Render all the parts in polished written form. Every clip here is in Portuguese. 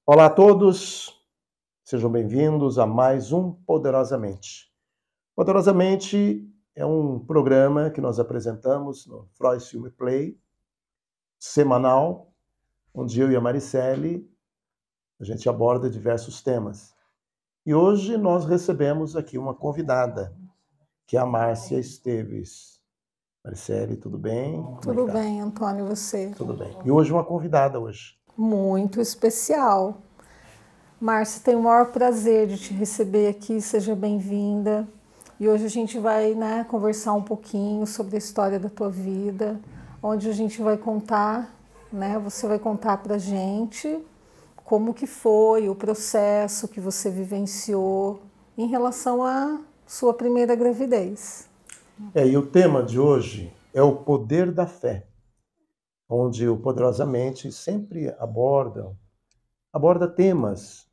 Olá a todos, sejam bem-vindos a mais um Poderosamente. Poderosamente é um programa que nós apresentamos no Freud Film Play, semanal, onde eu e a Maricele, a gente aborda diversos temas. E hoje nós recebemos aqui uma convidada, que é a Márcia Esteves. Maricele, tudo bem? Tudo bem, Antônio, e você? Tudo bem. E hoje uma convidada hoje. Muito especial. Márcia, tenho o maior prazer de te receber aqui, seja bem-vinda. E hoje a gente vai, conversar um pouquinho sobre a história da tua vida, onde a gente vai contar, você vai contar pra gente como que foi o processo que você vivenciou em relação à sua primeira gravidez. E o tema de hoje é o poder da fé, onde o Poderosamente sempre aborda temas,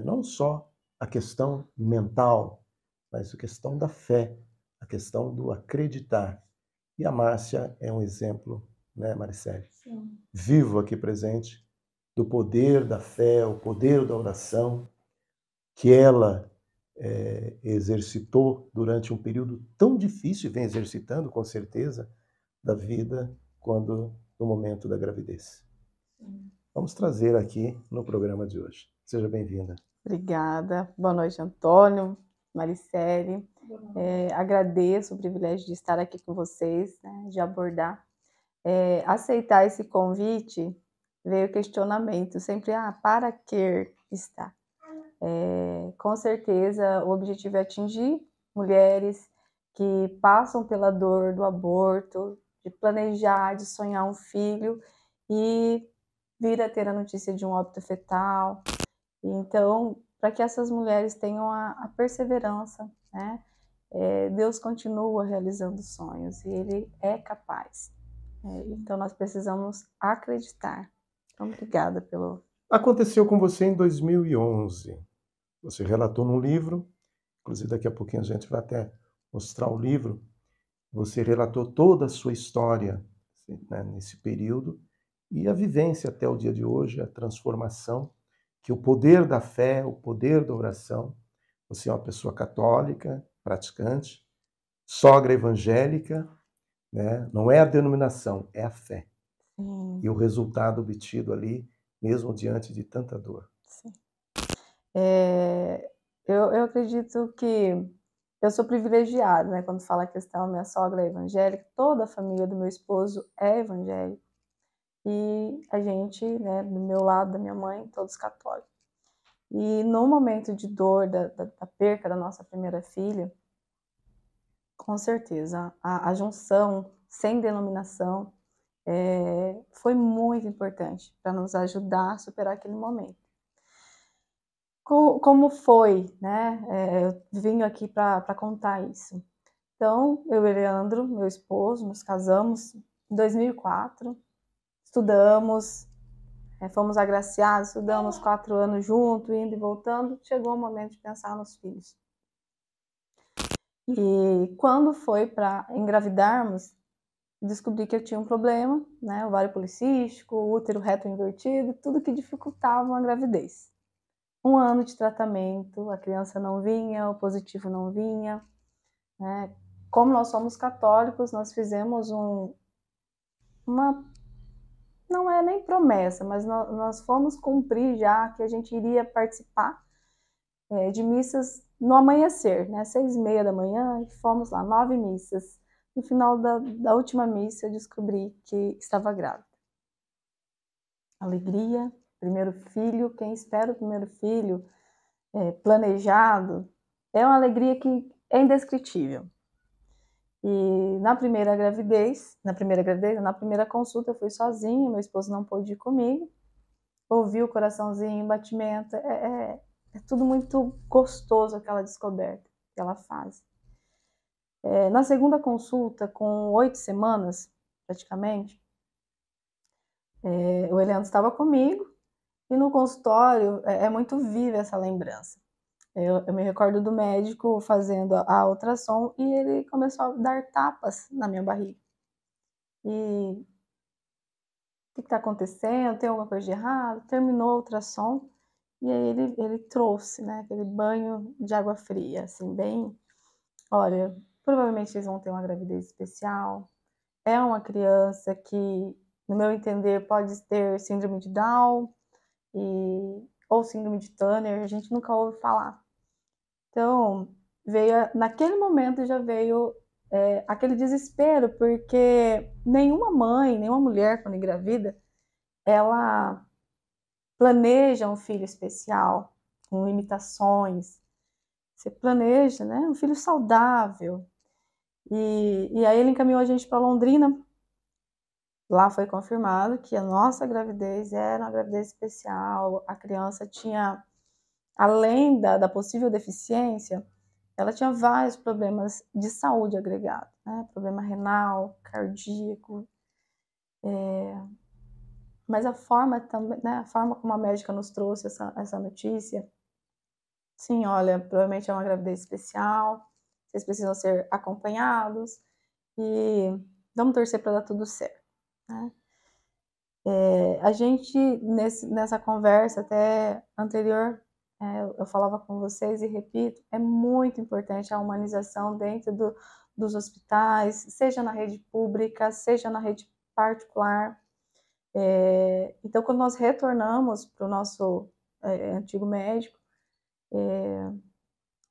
não só a questão mental, mas a questão da fé, a questão do acreditar. E a Márcia é um exemplo, né, Maricele? Sim. Vivo aqui presente do poder da fé, o poder da oração, que ela exercitou durante um período tão difícil, e vem exercitando com certeza, da vida, no momento da gravidez. Sim. Vamos trazer aqui no programa de hoje. Seja bem-vinda. Obrigada. Boa noite, Antônio, Maricele. Agradeço o privilégio de estar aqui com vocês, de abordar. Aceitar esse convite, veio o questionamento, sempre, para que está? Com certeza, o objetivo é atingir mulheres que passam pela dor do aborto, de planejar, de sonhar um filho e vir a ter a notícia de um óbito fetal. Então, para que essas mulheres tenham a perseverança, Deus continua realizando sonhos e Ele é capaz. Então, nós precisamos acreditar. Então, obrigada pelo... Aconteceu com você em 2011. Você relatou num livro, inclusive daqui a pouquinho a gente vai até mostrar o livro. Você relatou toda a sua história, né, nesse período e a vivência até o dia de hoje, a transformação, que o poder da fé, o poder da oração. Você é uma pessoa católica, praticante, sogra evangélica, né? Não é a denominação, é a fé. Sim. E o resultado obtido ali, mesmo diante de tanta dor. Sim. Eu acredito que eu sou privilegiada, quando fala a questão, minha sogra é evangélica, toda a família do meu esposo é evangélica. E a gente, do meu lado, da minha mãe, todos católicos. E no momento de dor, da perca da nossa primeira filha, com certeza, a junção sem denominação foi muito importante para nos ajudar a superar aquele momento. Como foi, eu vim aqui para contar isso. Então, eu e Leandro, meu esposo, nos casamos em 2004, estudamos, fomos agraciados, estudamos 4 anos juntos, indo e voltando, chegou o momento de pensar nos filhos. E quando foi para engravidarmos, descobri que eu tinha um problema, ovário policístico, útero reto invertido, tudo que dificultava uma gravidez. 1 ano de tratamento, a criança não vinha, o positivo não vinha. Como nós somos católicos, nós fizemos uma... Não é nem promessa, mas nós fomos cumprir já que a gente iria participar de missas no amanhecer, 6h30 da manhã, e fomos lá, 9 missas. No final da última missa, eu descobri que estava grávida. Alegria, primeiro filho, quem espera o primeiro filho planejado, é uma alegria que é indescritível. E na primeira consulta, eu fui sozinha, meu esposo não pôde ir comigo, ouvi o coraçãozinho em batimento, é tudo muito gostoso aquela descoberta, aquela fase. Na segunda consulta, com 8 semanas, praticamente, o Eliandro estava comigo, e no consultório é muito viva essa lembrança. Eu me recordo do médico fazendo a ultrassom e ele começou a dar tapas na minha barriga. E o que está acontecendo? Tem alguma coisa de errado? Terminou a ultrassom E aí ele trouxe, né, aquele banho de água fria, assim, bem, olha, provavelmente eles vão ter uma gravidez especial. É uma criança que, no meu entender, pode ter síndrome de Down ou síndrome de Turner, a gente nunca ouve falar. Então, naquele momento já veio aquele desespero, porque nenhuma mãe, nenhuma mulher, quando engravida, ela planeja um filho especial, com limitações. Você planeja, né, um filho saudável. E aí ele encaminhou a gente para Londrina. Lá foi confirmado que a nossa gravidez era uma gravidez especial. A criança tinha, além da possível deficiência, ela tinha vários problemas de saúde agregados, né? Problema renal, cardíaco. Mas a forma também, né? A forma como a médica nos trouxe essa notícia, sim, olha, provavelmente é uma gravidez especial, vocês precisam ser acompanhados e vamos torcer para dar tudo certo, né? A gente, nessa conversa até anterior, eu falava com vocês e repito, é muito importante a humanização dentro dos hospitais, seja na rede pública, seja na rede particular. Então, quando nós retornamos para o nosso antigo médico,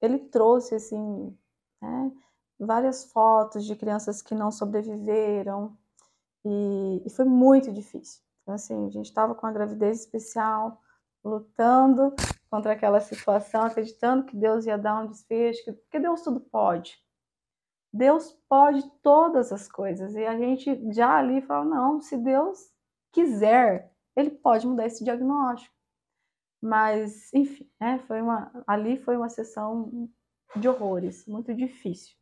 ele trouxe, assim, né, várias fotos de crianças que não sobreviveram, e foi muito difícil. Então, assim, a gente estava com a gravidez especial, lutando contra aquela situação, acreditando que Deus ia dar um desfecho, porque Deus tudo pode. Deus pode todas as coisas. E a gente já ali fala, não, se Deus quiser, Ele pode mudar esse diagnóstico. Mas, enfim, né, ali foi uma sessão de horrores, muito difícil.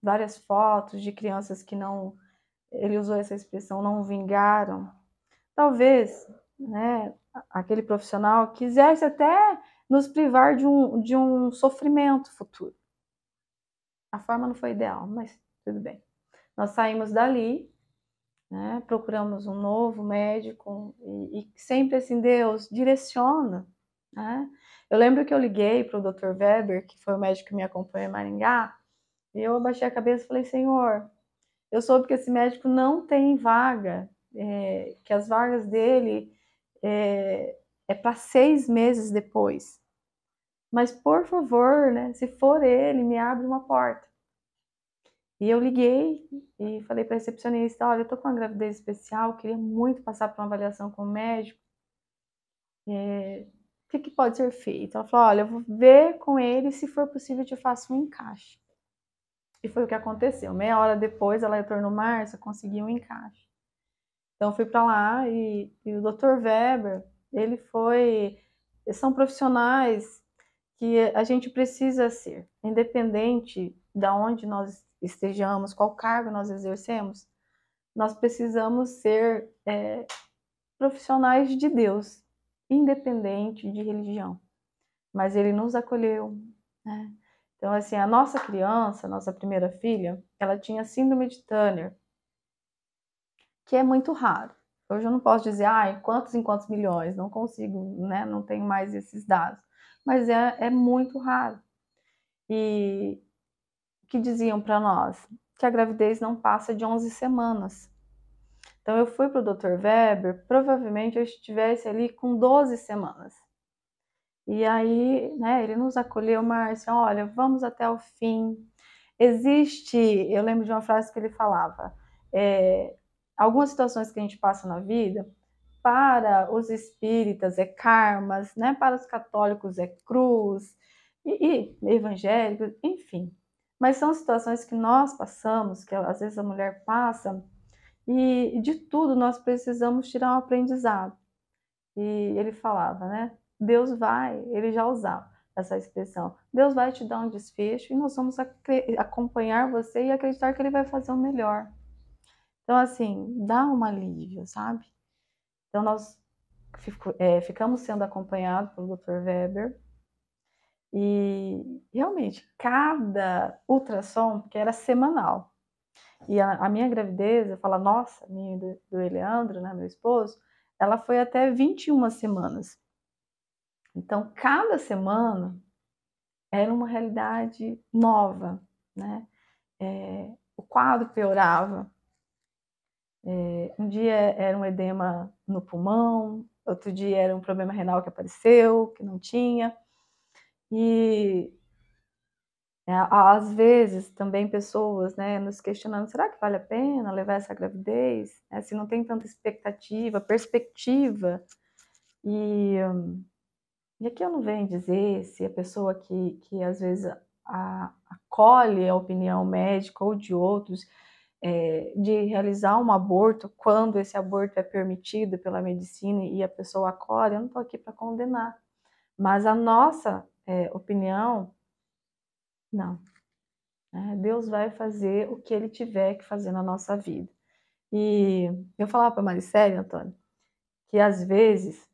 Várias fotos de crianças que não, ele usou essa expressão, não vingaram. Talvez, né, aquele profissional quisesse até nos privar de um sofrimento futuro. A forma não foi ideal, mas tudo bem. Nós saímos dali, né, procuramos um novo médico e sempre assim, Deus direciona, né? Eu lembro que eu liguei para o Dr. Weber, que foi o médico que me acompanhou em Maringá, e eu abaixei a cabeça e falei, Senhor, eu soube que esse médico não tem vaga, que as vagas dele é para 6 meses depois. Mas, por favor, né, se for ele, me abre uma porta. E eu liguei e falei para a recepcionista, olha, eu tô com uma gravidez especial, queria muito passar por uma avaliação com o médico. O que pode ser feito? Ela falou, olha, eu vou ver com ele, se for possível, eu te faço um encaixe. E foi o que aconteceu. Meia hora depois, ela retornou, Márcia, consegui um encaixe. Então, eu fui para lá e o Dr. Weber, são profissionais que a gente precisa ser, independente de onde nós estejamos, qual cargo nós exercemos, nós precisamos ser profissionais de Deus, independente de religião. Mas ele nos acolheu, né? Então, assim, a nossa criança, a nossa primeira filha, ela tinha síndrome de Turner, que é muito raro. Hoje eu não posso dizer, quantos em quantos milhões, não consigo, né? Não tenho mais esses dados. Mas é muito raro. E que diziam para nós? Que a gravidez não passa de 11 semanas. Então eu fui para o Dr. Weber, provavelmente eu estivesse ali com 12 semanas. E aí, né, ele nos acolheu, Márcia, olha, vamos até o fim. Eu lembro de uma frase que ele falava, algumas situações que a gente passa na vida, para os espíritas é karmas, né? Para os católicos é cruz, e evangélicos, enfim. Mas são situações que nós passamos, que às vezes a mulher passa, e de tudo nós precisamos tirar um aprendizado. E ele falava, né? Ele já usava essa expressão, Deus vai te dar um desfecho e nós vamos acompanhar você e acreditar que ele vai fazer o melhor. Então, assim, dá um alívio, sabe? Então, nós ficamos sendo acompanhados pelo Dr. Weber e realmente cada ultrassom, que era semanal, e a minha gravidez, eu falo, nossa, minha do Eleandro, né, meu esposo, ela foi até 21 semanas. Então, cada semana era uma realidade nova, né? O quadro piorava. Um dia era um edema no pulmão, outro dia era um problema renal que apareceu, que não tinha. E às vezes também pessoas, né, nos questionando, será que vale a pena levar essa gravidez? Se não tem tanta expectativa, perspectiva. E aqui eu não venho dizer se a pessoa que às vezes acolhe a opinião médica ou de outros de realizar um aborto, quando esse aborto é permitido pela medicina e a pessoa acolhe, eu não estou aqui para condenar. Mas a nossa opinião, não. Deus vai fazer o que Ele tiver que fazer na nossa vida. E eu falava para a Maricele, Antônio, que às vezes,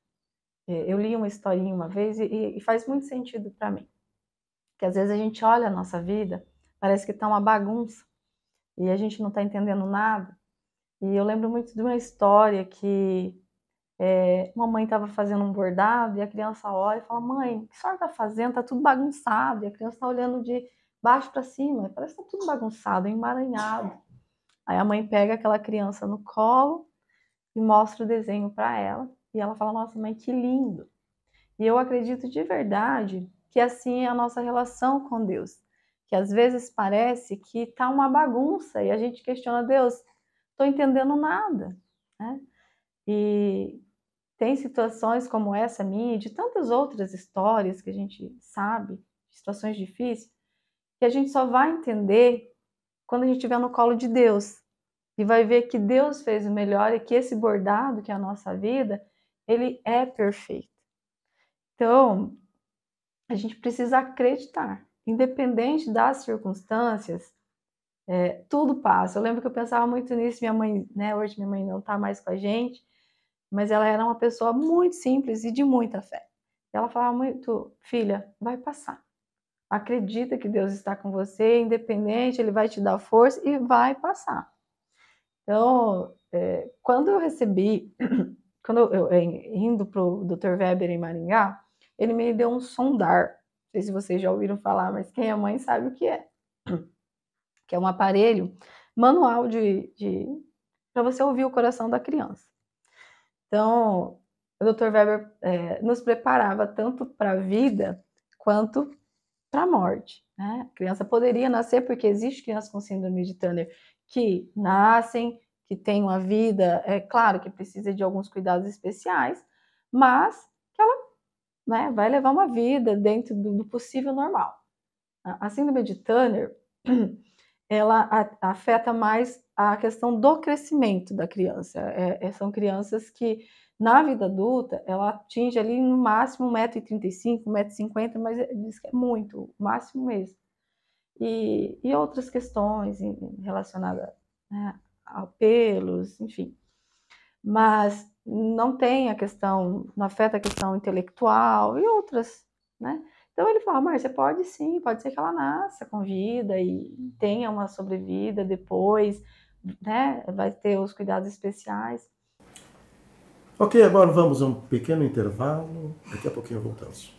eu li uma historinha uma vez e faz muito sentido para mim. Que às vezes a gente olha a nossa vida, parece que está uma bagunça, e a gente não está entendendo nada. E eu lembro muito de uma história que uma mãe estava fazendo um bordado e a criança olha e fala, mãe, o que a senhora está fazendo? Está tudo bagunçado. E a criança está olhando de baixo para cima, parece que está tudo bagunçado, emaranhado. Aí a mãe pega aquela criança no colo e mostra o desenho para ela. E ela fala, nossa, mãe, que lindo. E eu acredito de verdade que assim é a nossa relação com Deus. Que às vezes parece que está uma bagunça e a gente questiona, Deus, estou entendendo nada, né? E tem situações como essa minha e de tantas outras histórias que a gente sabe, situações difíceis, que a gente só vai entender quando a gente estiver no colo de Deus e vai ver que Deus fez o melhor e que esse bordado, que é a nossa vida, ele é perfeito. Então, a gente precisa acreditar, independente das circunstâncias, tudo passa. Eu lembro que eu pensava muito nisso, minha mãe, né, hoje minha mãe não está mais com a gente, mas ela era uma pessoa muito simples e de muita fé. Ela falava muito, filha, vai passar. Acredita que Deus está com você, independente, Ele vai te dar força e vai passar. Então, quando eu recebi, quando eu indo para o Dr. Weber em Maringá, ele me deu um sondar. Não sei se vocês já ouviram falar, mas quem é mãe sabe o que é. Que é um aparelho manual para você ouvir o coração da criança. Então, o Dr. Weber nos preparava tanto para a vida quanto para a morte, né? A criança poderia nascer, porque existe criança com síndrome de Turner que nascem, que têm uma vida, claro que precisa de alguns cuidados especiais, mas que ela, né, vai levar uma vida dentro do possível normal. A síndrome de Turner, ela afeta mais a questão do crescimento da criança. São crianças que, na vida adulta, ela atinge ali no máximo 1,35 m, 1,50 m, mas diz que é muito, o máximo mesmo. E outras questões relacionadas, né, a pelos, enfim. Mas não tem a questão, não afeta a questão intelectual e outras, né? Então ele fala, Márcia, pode sim, pode ser que ela nasça com vida e tenha uma sobrevida depois, né? Vai ter os cuidados especiais. Ok, agora vamos a um pequeno intervalo, daqui a pouquinho voltamos.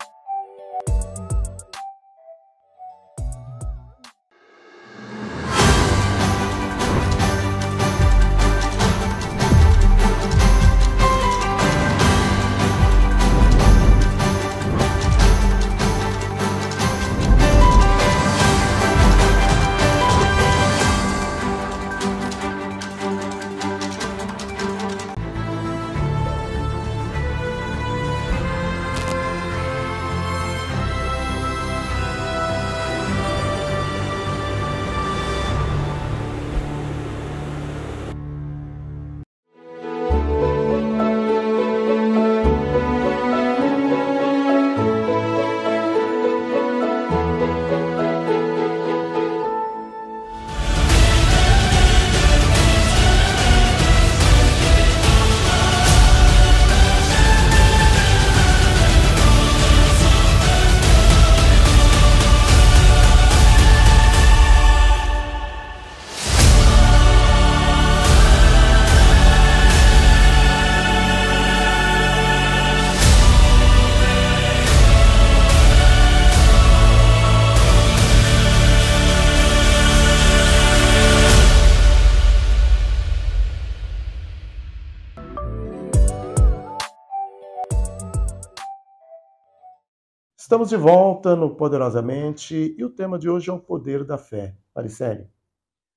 Estamos de volta no Poderosamente e o tema de hoje é o poder da fé. Maricele,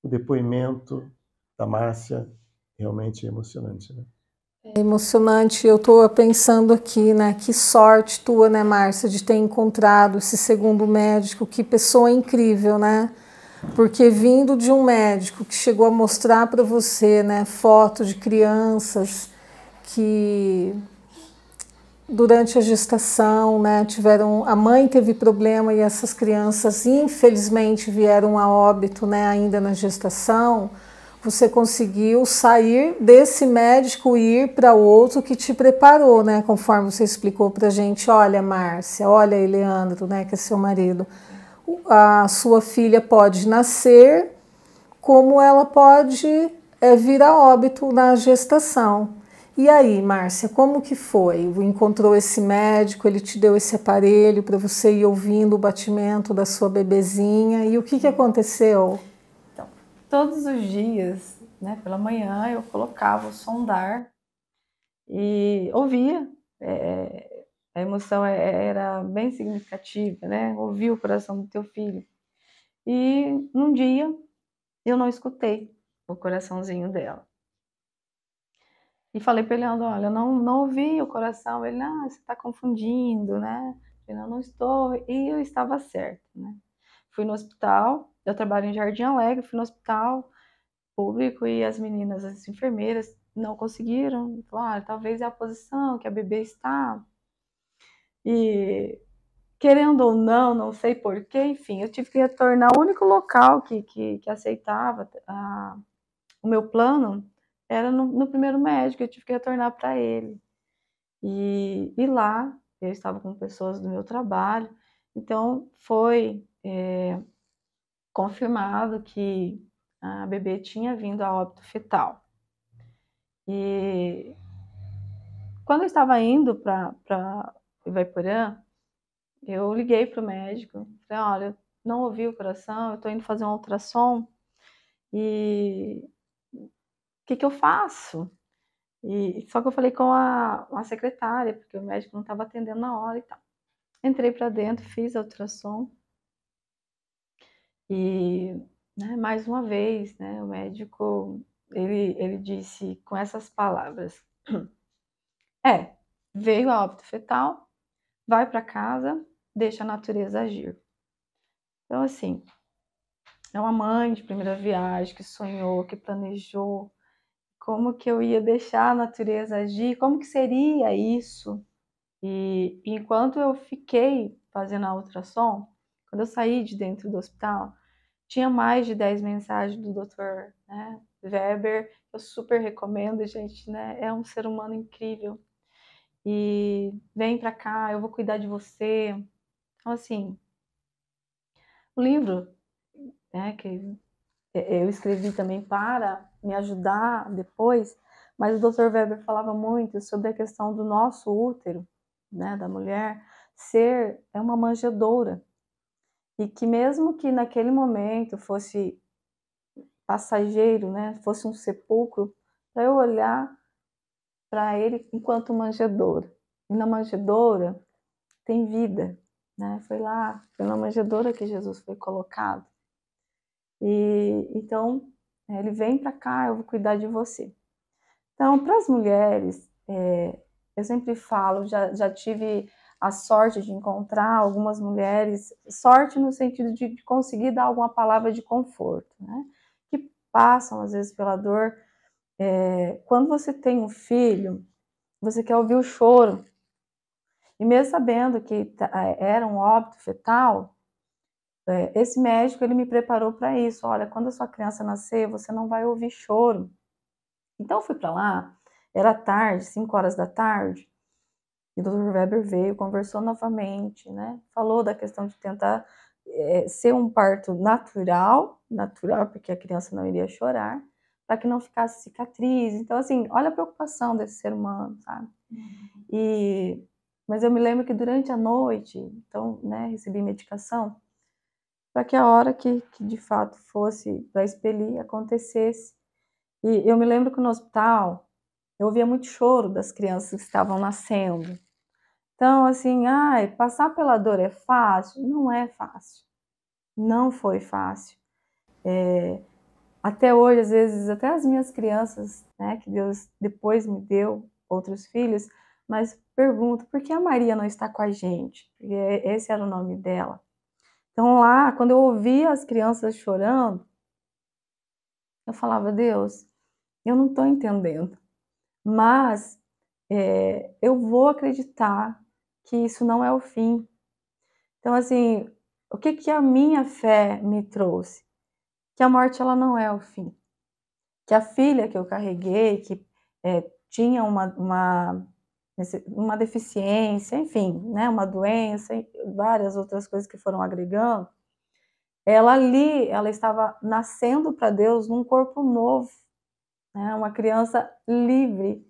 o depoimento da Márcia realmente é emocionante, né? É emocionante. Eu estou pensando aqui, né? Que sorte tua, né, Márcia, de ter encontrado esse segundo médico. Que pessoa incrível, né? Porque vindo de um médico que chegou a mostrar para você, né, fotos de crianças que durante a gestação, né, a mãe teve problema e essas crianças infelizmente vieram a óbito, né, ainda na gestação. Você conseguiu sair desse médico e ir para outro que te preparou, né, conforme você explicou para a gente. Olha, Márcia, olha, Eleandro, né, que é seu marido, a sua filha pode nascer, como ela pode vir a óbito na gestação. E aí, Márcia, como que foi? Encontrou esse médico, ele te deu esse aparelho para você ir ouvindo o batimento da sua bebezinha, e o que aconteceu? Então, todos os dias, né, pela manhã, eu colocava o sondar e ouvia. A emoção era bem significativa, né? Ouvir o coração do teu filho. E num dia eu não escutei o coraçãozinho dela. E falei para ele, olha, eu não ouvi o coração. Ele, você está confundindo, né? Eu não estou. E eu estava certa, né? Fui no hospital, eu trabalho em Jardim Alegre, fui no hospital público e as meninas, as enfermeiras, não conseguiram. Falaram, talvez é a posição que a bebê está. E querendo ou não sei porquê, enfim, eu tive que retornar ao único local que aceitava o meu plano, era no primeiro médico, eu tive que retornar para ele. E lá eu estava com pessoas do meu trabalho, então foi confirmado que a bebê tinha vindo a óbito fetal. E quando eu estava indo para Ivaiporã, eu liguei para o médico, falei, olha, não ouvi o coração, eu estou indo fazer um ultrassom e o que eu faço? Só que eu falei com a secretária, porque o médico não estava atendendo na hora e tal. Entrei para dentro, fiz a ultrassom e, né, mais uma vez, né, o médico, ele disse com essas palavras, veio a óbito fetal, vai para casa, deixa a natureza agir. Então, assim, é uma mãe de primeira viagem que sonhou, que planejou como que eu ia deixar a natureza agir, como que seria isso. E enquanto eu fiquei fazendo a ultrassom, quando eu saí de dentro do hospital, tinha mais de 10 mensagens do Dr. né, Weber. Eu super recomendo, gente, né? É um ser humano incrível. E vem pra cá, eu vou cuidar de você. Então, assim, o livro, né, que eu escrevi também para me ajudar depois, mas o Dr. Weber falava muito sobre a questão do nosso útero, né, da mulher, ser uma manjedoura. E que mesmo que naquele momento fosse passageiro, né, fosse um sepulcro, para eu olhar para ele enquanto manjedoura. E na manjedoura tem vida, né? Foi na manjedoura que Jesus foi colocado. E então ele vem para cá, eu vou cuidar de você. Então, para as mulheres, eu sempre falo, já tive a sorte de encontrar algumas mulheres, sorte no sentido de conseguir dar alguma palavra de conforto, né? Que passam, às vezes, pela dor. Quando você tem um filho, você quer ouvir o choro. E mesmo sabendo que era um óbito fetal, esse médico ele me preparou para isso. Olha, quando a sua criança nascer, você não vai ouvir choro. Então eu fui para lá, era tarde, 5 horas da tarde, e o Dr. Weber veio, conversou novamente, né? Falou da questão de tentar ser um parto natural, porque a criança não iria chorar, para que não ficasse cicatriz. Então, assim, olha a preocupação desse ser humano, sabe? Mas eu me lembro que durante a noite, então, né, recebi medicação, para que a hora que de fato fosse para expelir, acontecesse. E eu me lembro que no hospital, eu ouvia muito choro das crianças que estavam nascendo. Então, assim, ai, passar pela dor é fácil? Não é fácil. Não foi fácil. Até hoje, às vezes, até as minhas crianças, né, que Deus depois me deu, outros filhos, mas pergunto, por que a Maria não está com a gente? Porque esse era o nome dela. Então lá, quando eu ouvia as crianças chorando, eu falava, Deus, eu não estou entendendo, mas eu vou acreditar que isso não é o fim. Então, assim, o que que a minha fé me trouxe? Que a morte, ela não é o fim. Que a filha que eu carreguei, que tinha uma deficiência, enfim, né, uma doença, e várias outras coisas que foram agregando, ela estava nascendo para Deus num corpo novo, né, uma criança livre,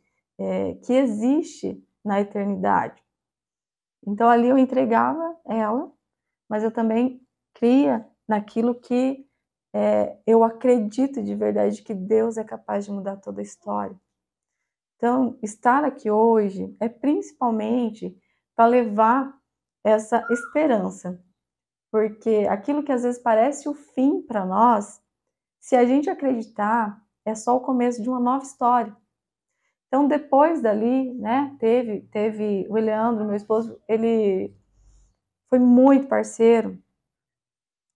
que existe na eternidade. Então ali eu entregava ela, mas eu também cria naquilo que eu acredito de verdade que Deus é capaz de mudar toda a história. Então, estar aqui hoje é principalmente para levar essa esperança, porque aquilo que às vezes parece o fim para nós, se a gente acreditar, é só o começo de uma nova história. Então, depois dali, né, teve o Leandro, meu esposo, ele foi muito parceiro.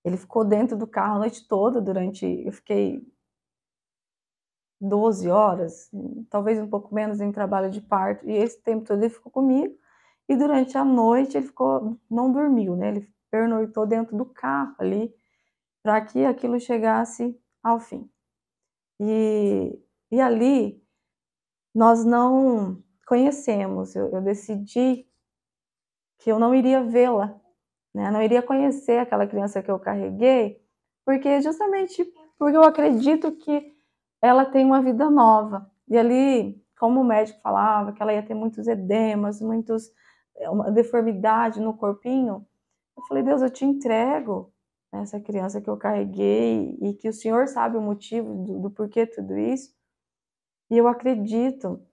Ele ficou dentro do carro a noite toda eu fiquei 12 horas, talvez um pouco menos em trabalho de parto, e esse tempo todo ele ficou comigo, e durante a noite ele não dormiu, né, ele pernoitou dentro do carro ali, para que aquilo chegasse ao fim. E ali nós não conhecemos, eu decidi que eu não iria vê-la, né, não iria conhecer aquela criança que eu carreguei, porque justamente porque eu acredito que ela tem uma vida nova. E ali, como o médico falava, que ela ia ter muitos edemas, uma deformidade no corpinho, eu falei, Deus, eu te entrego essa criança que eu carreguei e que o Senhor sabe o motivo do porquê tudo isso. E eu acredito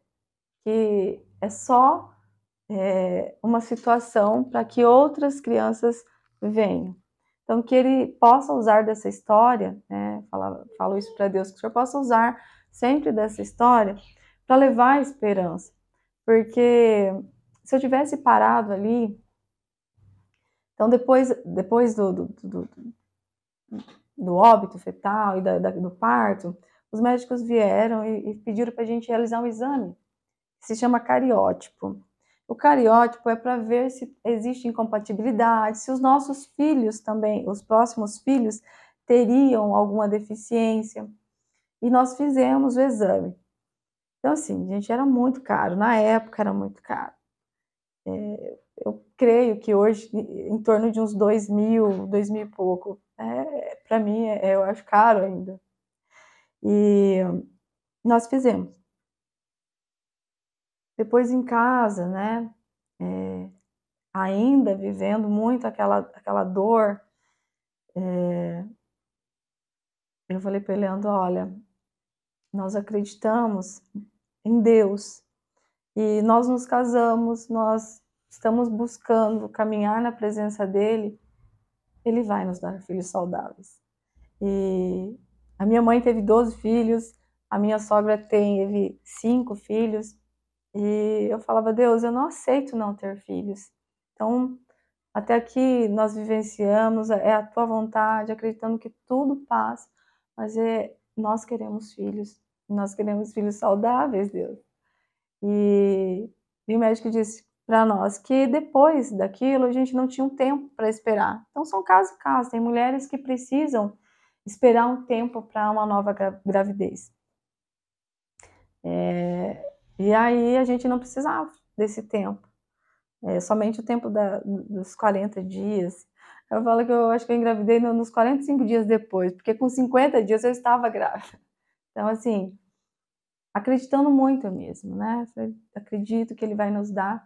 que é só uma situação para que outras crianças venham. Então, que ele possa usar dessa história, né, falo isso para Deus, que o Senhor possa usar sempre dessa história para levar a esperança. Porque se eu tivesse parado ali, então depois do óbito fetal e do parto, os médicos vieram e pediram para a gente realizar um exame, que se chama cariótipo. O cariótipo é para ver se existe incompatibilidade, se os nossos filhos também, os próximos filhos, teriam alguma deficiência. E nós fizemos o exame. Então, assim, gente, era muito caro. Na época era muito caro. Eu creio que hoje, em torno de uns 2.000 e pouco. Para mim, eu acho caro ainda. E nós fizemos. Depois em casa, né? Ainda vivendo muito aquela dor, eu falei para ele, Leandro, olha, nós acreditamos em Deus e nós nos casamos, nós estamos buscando caminhar na presença dele, ele vai nos dar filhos saudáveis. E a minha mãe teve 12 filhos, a minha sogra teve 5 filhos, e eu falava, Deus, eu não aceito não ter filhos. Então, até aqui nós vivenciamos, é a tua vontade, acreditando que tudo passa, mas nós queremos filhos saudáveis, Deus. E o médico disse para nós que depois daquilo a gente não tinha um tempo para esperar. Então são casos, tem mulheres que precisam esperar um tempo para uma nova gravidez. E aí a gente não precisava desse tempo. Somente o tempo dos 40 dias. Eu falo que eu acho que eu engravidei nos 45 dias depois, porque com 50 dias eu estava grávida. Então, assim, acreditando muito mesmo, né? Acredito que ele vai nos dar.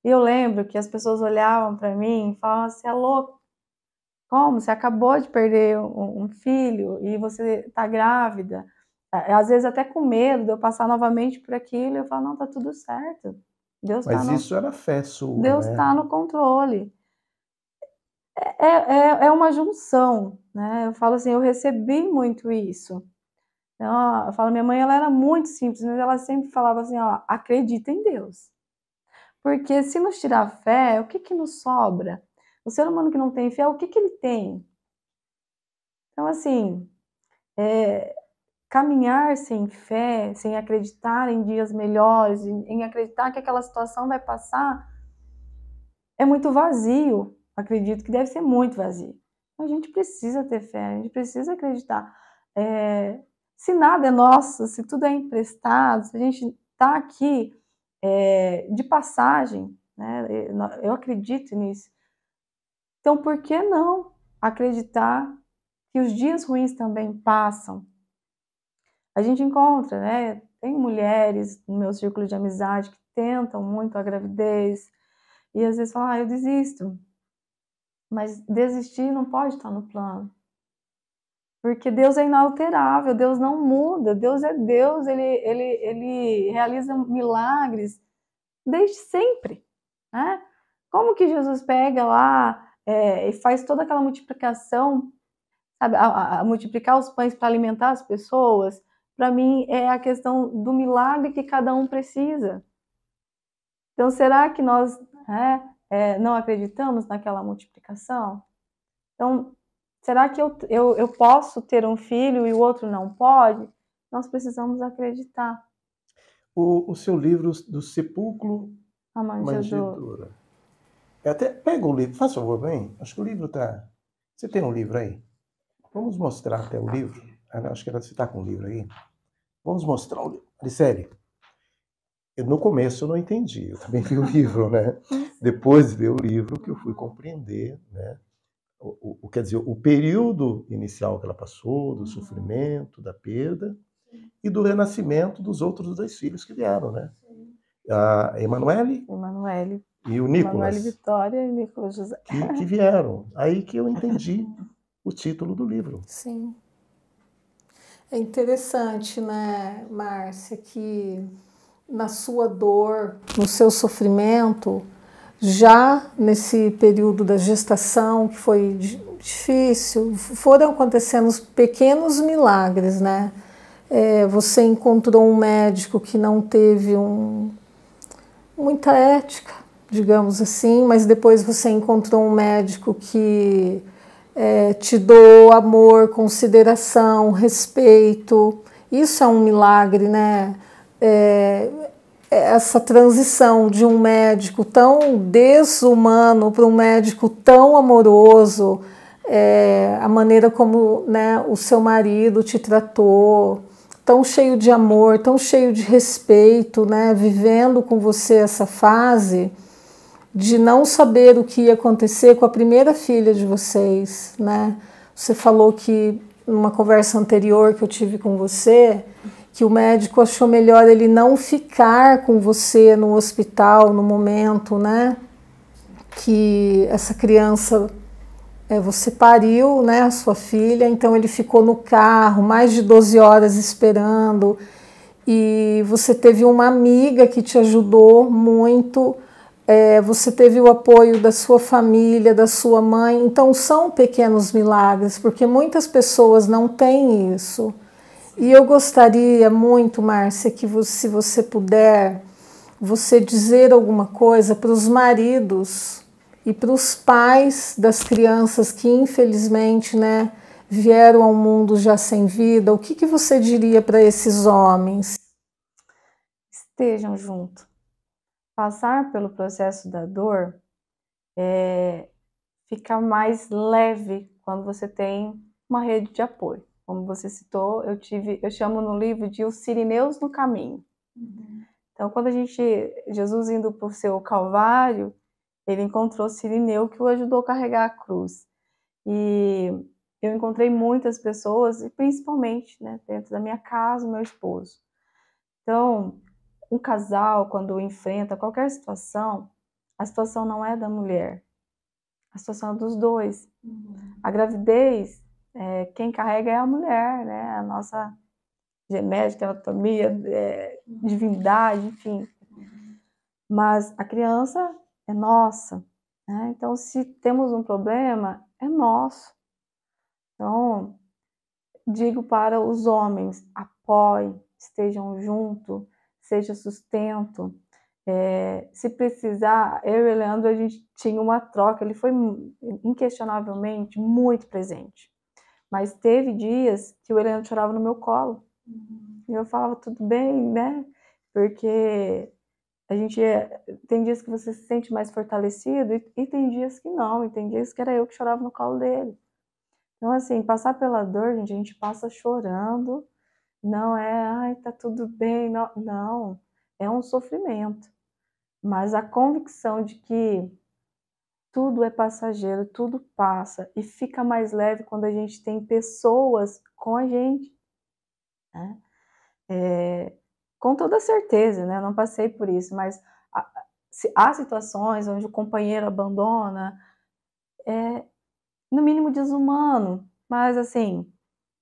E eu lembro que as pessoas olhavam para mim e falavam, você é louco? Como? Você acabou de perder um filho e você está grávida? Às vezes até com medo de eu passar novamente por aquilo, eu falo, não, tá tudo certo. Mas isso era fé sua, Deus né? está no controle. É uma junção, né? Eu falo assim, eu recebi muito isso. Então, eu falo, minha mãe, ela era muito simples, mas ela sempre falava assim, ó, acredita em Deus. Porque se nos tirar a fé, o que que nos sobra? O ser humano que não tem fé, o que que ele tem? Então, assim, caminhar sem fé, sem acreditar em dias melhores, em acreditar que aquela situação vai passar, é muito vazio. Acredito que deve ser muito vazio. A gente precisa ter fé, a gente precisa acreditar. Se nada é nosso, se tudo é emprestado, se a gente está aqui de passagem, né? Eu acredito nisso. Então, por que não acreditar que os dias ruins também passam? A gente encontra, né? Tem mulheres no meu círculo de amizade que tentam muito a gravidez e às vezes falam, eu desisto. Mas desistir não pode estar no plano. Porque Deus é inalterável, Deus não muda, Deus é Deus, ele realiza milagres desde sempre, né? Como que Jesus pega lá e faz toda aquela multiplicação, sabe, a multiplicar os pães para alimentar as pessoas? Para mim é a questão do milagre que cada um precisa. Então, será que nós não acreditamos naquela multiplicação? Então, será que eu posso ter um filho e o outro não pode? Nós precisamos acreditar. O seu livro do Sepulcro A manjedoura. Manjedoura. Até pega o livro, faz favor, bem. Acho que o livro tá. Você tem um livro aí? Vamos mostrar até o livro. Acho que você está com o livro aí. Vamos mostrar o livro. Sério. No começo eu não entendi. Eu também vi o livro, né? Depois de ver o livro que eu fui compreender, né? Quer dizer, o período inicial que ela passou, do sofrimento, da perda e do renascimento dos outros 2 filhos que vieram, né? A Emanuele e o Nicolas. Emanuele Vitória e Nicolas José. Que vieram. Aí que eu entendi o título do livro. Sim. É interessante, né, Márcia, que na sua dor, no seu sofrimento, já nesse período da gestação, que foi difícil, foram acontecendo pequenos milagres, né? Você encontrou um médico que não teve muita ética, digamos assim, mas depois você encontrou um médico que te dou amor, consideração, respeito. Isso é um milagre, né? Essa transição de um médico tão desumano para um médico tão amoroso, a maneira como, né, o seu marido te tratou, tão cheio de amor, tão cheio de respeito, né, vivendo com você essa fase de não saber o que ia acontecer com a primeira filha de vocês, né? Você falou que numa conversa anterior que eu tive com você, que o médico achou melhor ele não ficar com você no hospital no momento, né? Que essa criança, você pariu, né, a sua filha, então ele ficou no carro mais de 12 horas esperando e você teve uma amiga que te ajudou muito. Você teve o apoio da sua família, da sua mãe. Então são pequenos milagres, porque muitas pessoas não têm isso. E eu gostaria muito, Márcia, que se você puder, você dizer alguma coisa para os maridos e para os pais das crianças que infelizmente, né, vieram ao mundo já sem vida. O que você diria para esses homens? Estejam juntos. Passar pelo processo da dor fica mais leve quando você tem uma rede de apoio. Como você citou, eu chamo no livro de os sirineus no caminho. Então, quando Jesus indo para o seu Calvário, ele encontrou o sirineu que o ajudou a carregar a cruz. E eu encontrei muitas pessoas, e principalmente, né, dentro da minha casa, o meu esposo. Então, um casal, quando enfrenta qualquer situação, a situação não é da mulher, a situação é dos dois. A gravidez, quem carrega é a mulher, né? A nossa genética, anatomia, divindade, enfim. Mas mas a criança é nossa, né? Então, se temos um problema, é nosso. Então, digo para os homens, apoiem, estejam junto, seja sustento. Se precisar, eu e o Leandro, a gente tinha uma troca, ele foi inquestionavelmente muito presente. Mas teve dias que o Leandro chorava no meu colo. E eu falava, tudo bem, né? Porque a gente tem dias que você se sente mais fortalecido e tem dias que não, e tem dias que era eu que chorava no colo dele. Então, assim, passar pela dor, gente, a gente passa chorando, não é, ai, tá tudo bem, não, não, é um sofrimento. Mas a convicção de que tudo é passageiro, tudo passa e fica mais leve quando a gente tem pessoas com a gente, né? Com toda certeza, né? Eu não passei por isso, mas há situações onde o companheiro abandona, no mínimo desumano, mas assim,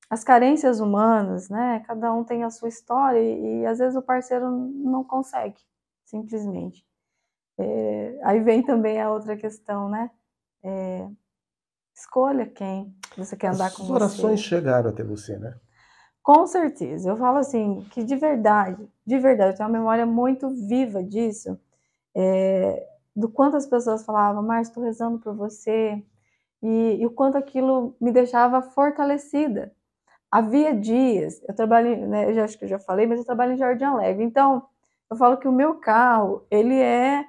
as carências humanas, né? Cada um tem a sua história e às vezes o parceiro não consegue, simplesmente. Aí vem também a outra questão, né? Escolha quem você quer andar com As orações você. chegaram até você, né? Com certeza. Eu falo assim, que de verdade, eu tenho uma memória muito viva disso, do quanto as pessoas falavam, Márcia, estou rezando por você, e o quanto aquilo me deixava fortalecida. Havia dias, eu trabalho, né, eu acho que eu já falei, mas eu trabalho em Jardim Alegre, então eu falo que o meu carro, ele é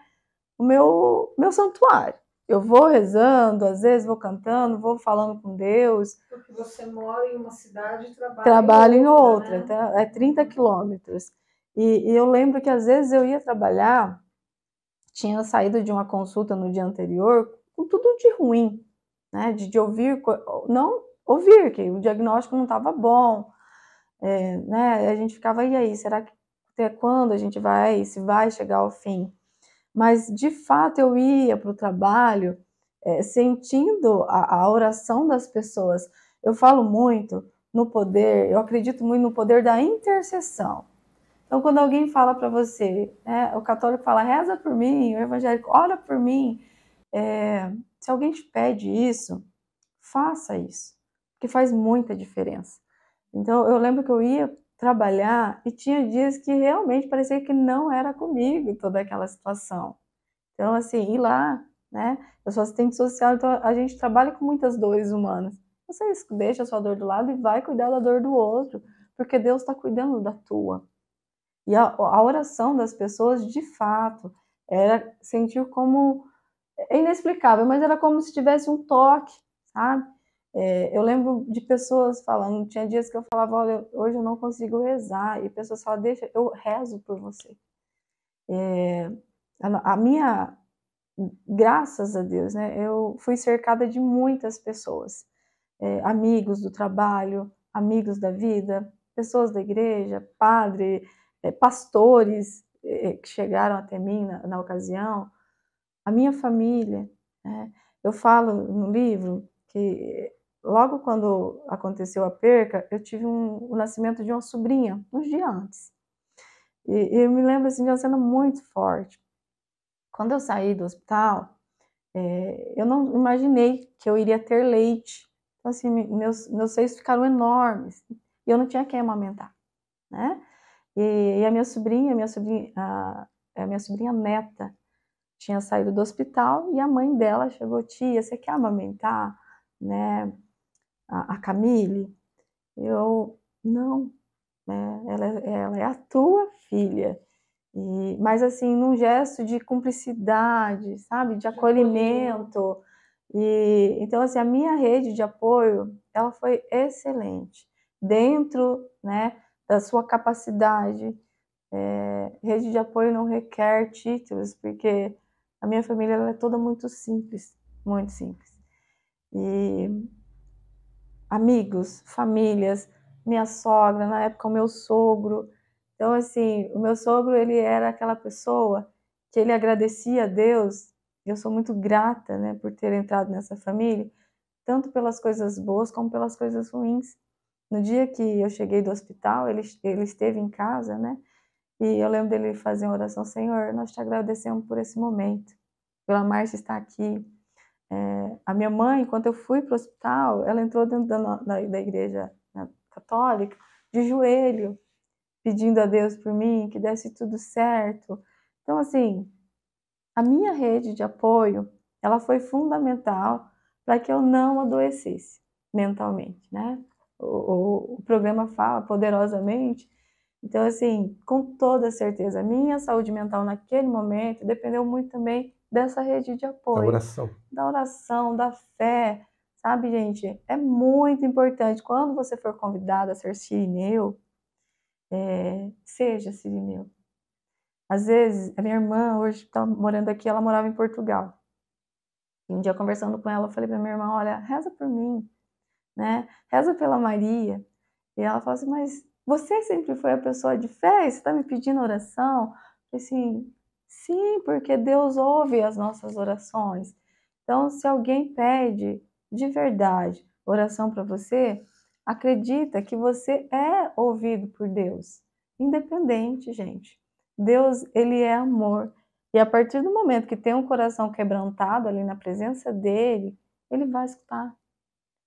o meu santuário. Eu vou rezando, às vezes vou cantando, vou falando com Deus. Porque você mora em uma cidade e Trabalho em outra, né? então é 30 quilômetros. E eu lembro que às vezes eu ia trabalhar, tinha saído de uma consulta no dia anterior, com tudo de ruim, né? De ouvir, não ouvir, que o diagnóstico não estava bom, né? A gente ficava, e aí, será que até quando a gente vai, se vai chegar ao fim? Mas, de fato, eu ia para o trabalho sentindo a oração das pessoas. Eu falo muito no poder, eu acredito muito no poder da intercessão. Então, quando alguém fala para você, né, o católico fala, reza por mim, o evangélico, ora por mim, se alguém te pede isso, faça isso, porque faz muita diferença. Então, eu lembro que eu ia trabalhar e tinha dias que realmente parecia que não era comigo toda aquela situação. Então, assim, ir lá, né? Eu sou assistente social, então a gente trabalha com muitas dores humanas. Você deixa a sua dor do lado e vai cuidar da dor do outro, porque Deus está cuidando da tua. E a oração das pessoas, de fato, era sentir como. É inexplicável, mas era como se tivesse um toque, sabe? Eu lembro de pessoas falando, tinha dias que eu falava, olha, hoje eu não consigo rezar, e pessoas falavam, deixa, eu rezo por você. A minha, graças a Deus, né, eu fui cercada de muitas pessoas, amigos do trabalho, amigos da vida, pessoas da igreja, padre, pastores que chegaram até mim na ocasião, a minha família, né? Eu falo no livro que logo quando aconteceu a perca, eu tive o nascimento de uma sobrinha, uns dias antes. E eu me lembro assim, de uma cena muito forte. Quando eu saí do hospital, eu não imaginei que eu iria ter leite. Então, assim, meus seios ficaram enormes e eu não tinha quem amamentar, né? E a minha sobrinha neta tinha saído do hospital e a mãe dela chegou, tia, você quer amamentar, né, a Camille? Eu, não, né, ela é a tua filha. Mas assim, num gesto de cumplicidade, sabe, de acolhimento. E então assim, a minha rede de apoio, ela foi excelente dentro, né, da sua capacidade. Rede de apoio não requer títulos, porque a minha família ela é toda muito simples, muito simples. E amigos, famílias, minha sogra, na época o meu sogro. Então, assim, o meu sogro, ele era aquela pessoa que ele agradecia a Deus, e eu sou muito grata, né, por ter entrado nessa família, tanto pelas coisas boas como pelas coisas ruins. No dia que eu cheguei do hospital, ele esteve em casa, né, E eu lembro dele fazer uma oração: Senhor, nós te agradecemos por esse momento, pela Márcia estar aqui. A minha mãe, enquanto eu fui para o hospital, ela entrou dentro da igreja, né, católica, de joelho, pedindo a Deus por mim, que desse tudo certo. Então, assim, a minha rede de apoio, ela foi fundamental para que eu não adoecesse mentalmente, né? O programa fala poderosamente. Então, assim, com toda certeza, a minha saúde mental naquele momento dependeu muito também dessa rede de A apoio, oração. da oração, da fé, sabe, gente? É muito importante. Quando você for convidado a ser sirineu, seja sirineu. Às vezes, a minha irmã hoje está morando aqui, ela morava em Portugal. E um dia, conversando com ela, eu falei para minha irmã: olha, reza por mim, né? Reza pela Maria. E ela falou assim: mas você sempre foi a pessoa de fé? Você está me pedindo oração? Eu falei assim: sim, porque Deus ouve as nossas orações. Então, se alguém pede de verdade oração para você, acredita que você é ouvido por Deus. Independente, gente. Deus, ele é amor. E a partir do momento que tem um coração quebrantado ali na presença dele, ele vai escutar.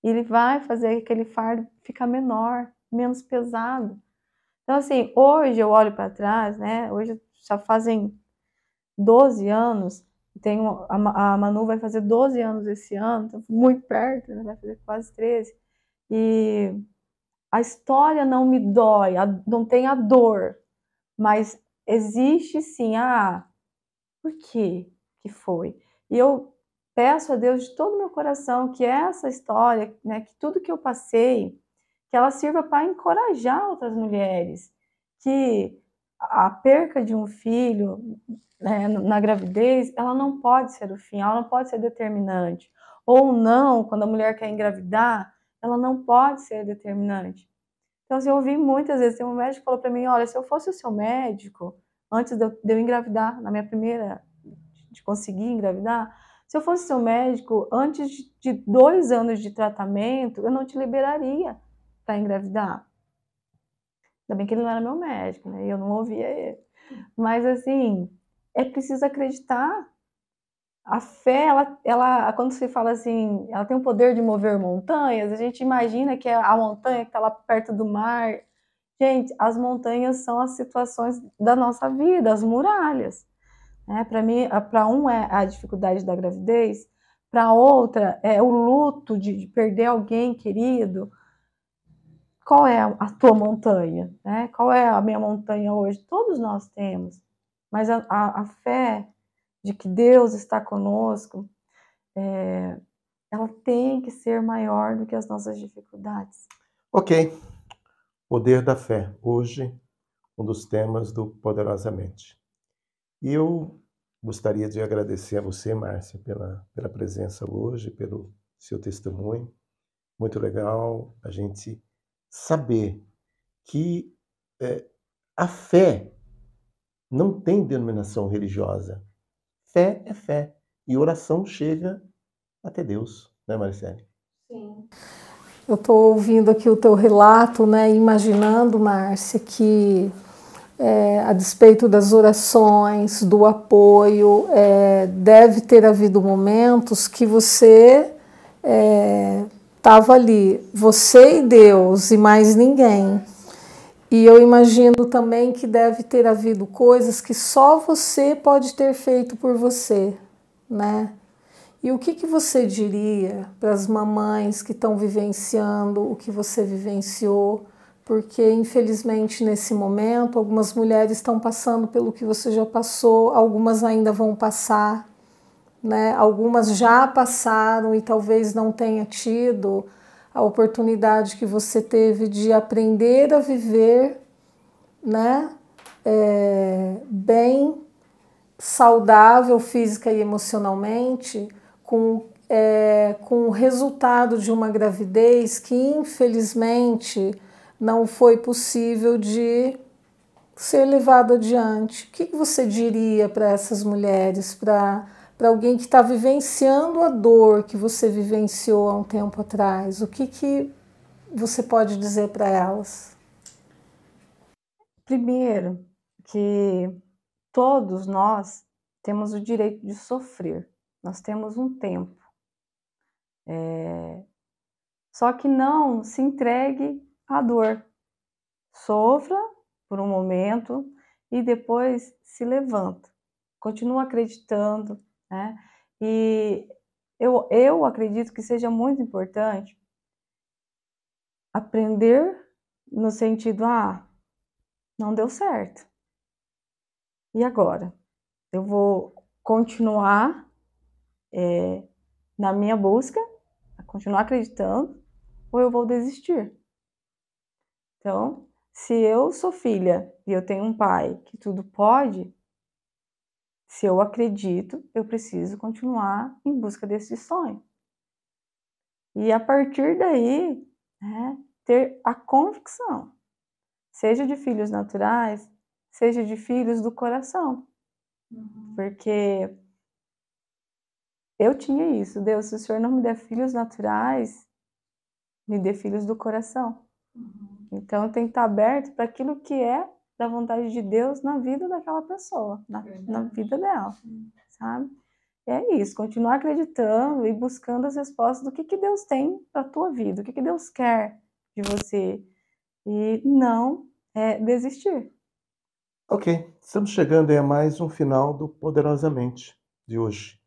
Ele vai fazer aquele fardo ficar menor, menos pesado. Então, assim, hoje eu olho para trás, né? Hoje já fazem 12 anos, a Manu vai fazer 12 anos esse ano, então muito perto, né? Vai fazer quase 13. E a história não me dói, não tem a dor, mas existe sim, por que que foi? E eu peço a Deus de todo o meu coração que essa história, né, que tudo que eu passei, que ela sirva para encorajar outras mulheres, que a perca de um filho, né, na gravidez, ela não pode ser o fim, ela não pode ser determinante. Ou não, quando a mulher quer engravidar, ela não pode ser determinante. Então, assim, eu ouvi muitas vezes, tem um médico que falou para mim: olha, se eu fosse o seu médico, antes de eu engravidar, na minha primeira, de conseguir engravidar, se eu fosse seu médico, antes de 2 anos de tratamento, eu não te liberaria para engravidar. Ainda bem que ele não era meu médico, né? Eu não ouvia ele. Mas, assim, é preciso acreditar. A fé, quando se fala assim, ela tem o poder de mover montanhas, a gente imagina que é a montanha que está lá perto do mar. Gente, as montanhas são as situações da nossa vida, as muralhas. Né? Para mim, para um é a dificuldade da gravidez, para outra é o luto de perder alguém querido. Qual é a tua montanha? Né? Qual é a minha montanha hoje? Todos nós temos. Mas a fé de que Deus está conosco, ela tem que ser maior do que as nossas dificuldades. Ok. Poder da fé. Hoje, um dos temas do Poderosamente. E eu gostaria de agradecer a você, Márcia, pela presença hoje, pelo seu testemunho. Muito legal a gente saber que a fé não tem denominação religiosa. Fé é fé. E oração chega até Deus, né, Maricele? Sim. Eu estou ouvindo aqui o teu relato, né, imaginando, Márcia, que a despeito das orações, do apoio, deve ter havido momentos que você estava ali, você e Deus e mais ninguém. E eu imagino também que deve ter havido coisas que só você pode ter feito por você, né? E o que você diria para as mamães que estão vivenciando o que você vivenciou? Porque, infelizmente, nesse momento, algumas mulheres estão passando pelo que você já passou, algumas ainda vão passar, né? Algumas já passaram e talvez não tenha tido a oportunidade que você teve de aprender a viver, né? Bem saudável física e emocionalmente, com o resultado de uma gravidez que infelizmente não foi possível de ser levado adiante. O que você diria para essas mulheres, para alguém que está vivenciando a dor que você vivenciou há um tempo atrás? O que você pode dizer para elas? Primeiro, que todos nós temos o direito de sofrer. Nós temos um tempo. Só que não se entregue à dor. Sofra por um momento e depois se levanta. Continua acreditando, né? E eu acredito que seja muito importante aprender no sentido, não deu certo. E agora? Eu vou continuar na minha busca, continuar acreditando, ou eu vou desistir? Então, se eu sou filha e eu tenho um pai que tudo pode, se eu acredito, eu preciso continuar em busca desse sonho. E a partir daí, né, ter a convicção, seja de filhos naturais, seja de filhos do coração. Porque eu tinha isso, Deus, se o Senhor não me der filhos naturais, me dê filhos do coração. Então eu tenho que estar aberto para aquilo que é da vontade de Deus na vida daquela pessoa, na vida dela, sabe? É isso, continuar acreditando e buscando as respostas do que Deus tem para a tua vida, o que Deus quer de você. E não desistir. Ok, estamos chegando a mais um final do Poderosamente de hoje.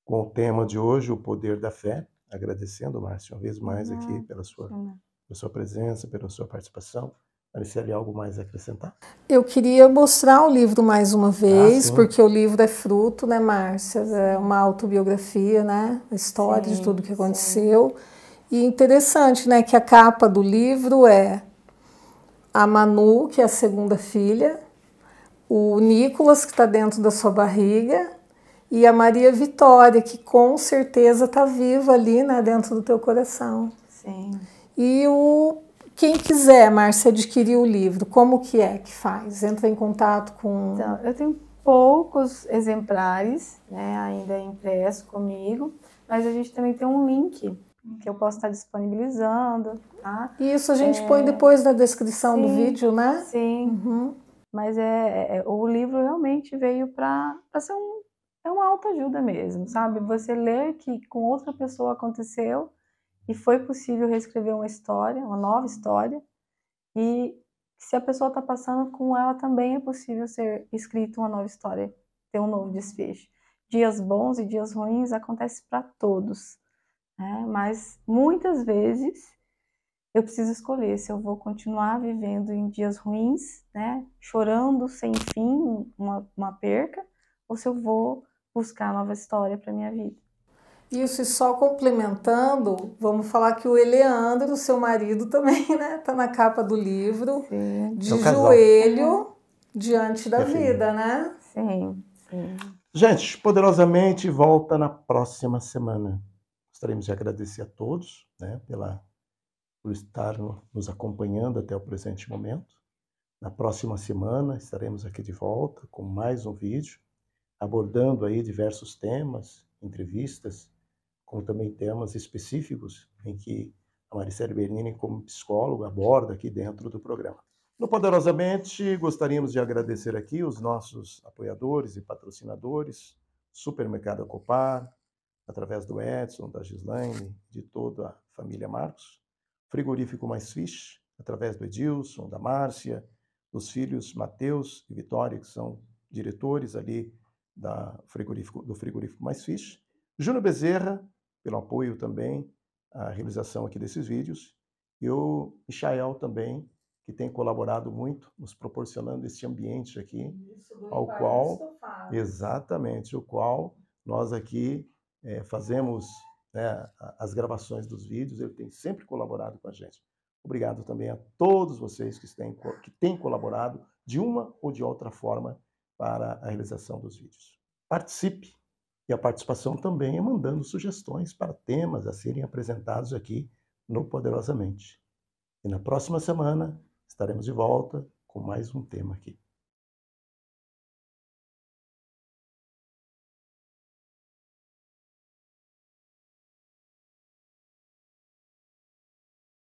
Com o tema de hoje, o poder da fé. Agradecendo, Márcia, uma vez mais aqui pela sua presença, pela sua participação. Maricele, algo mais a acrescentar? Eu queria mostrar o livro mais uma vez, porque o livro é fruto, né, Márcia? É uma autobiografia, né? A história de tudo que aconteceu. E interessante, né, que a capa do livro é a Manu, que é a segunda filha, o Nicolas, que está dentro da sua barriga, e a Maria Vitória, que com certeza está viva ali, né, dentro do teu coração. Sim. E quem quiser, Márcia, adquirir o livro, como que é que faz? Entra em contato com... Então, eu tenho poucos exemplares, né, ainda impresso comigo, mas a gente também tem um link que eu posso estar disponibilizando, tá? Isso a gente põe depois na descrição do vídeo, né? Sim, mas o livro realmente veio para ser uma autoajuda mesmo, sabe? Você ler que com outra pessoa aconteceu e foi possível reescrever uma história, uma nova história, e se a pessoa está passando, com ela também é possível ser escrita uma nova história, ter um novo desfecho. Dias bons e dias ruins acontecem para todos, né? Mas muitas vezes eu preciso escolher se eu vou continuar vivendo em dias ruins, né, chorando sem fim uma perca, ou se eu vou buscar nova história para minha vida. Isso, e só complementando, vamos falar que o Eleandro, seu marido, também, né, tá na capa do livro, de joelho diante da vida, né? Sim. Gente, Poderosamente volta na próxima semana. Gostaríamos de agradecer a todos, né, por estar nos acompanhando até o presente momento. Na próxima semana estaremos aqui de volta com mais um vídeo, abordando aí diversos temas, entrevistas, como também temas específicos em que a Maricele Bernini, como psicóloga, aborda aqui dentro do programa. No Poderosamente, gostaríamos de agradecer aqui os nossos apoiadores e patrocinadores, Supermercado Copar, através do Edson, da Gislaine, de toda a família Marcos, Frigorífico Mais Fish, através do Edilson, da Márcia, dos filhos Matheus e Vitória, que são diretores ali do Frigorífico Mais Fish, Júnior Bezerra, pelo apoio também à realização aqui desses vídeos, e o Michael também, que tem colaborado muito, nos proporcionando esse ambiente aqui, ao qual, exatamente, o qual nós aqui fazemos, né, as gravações dos vídeos, ele tem sempre colaborado com a gente. Obrigado também a todos vocês que têm colaborado de uma ou de outra forma para a realização dos vídeos. Participe! E a participação também é mandando sugestões para temas a serem apresentados aqui no Poderosamente. E na próxima semana estaremos de volta com mais um tema aqui.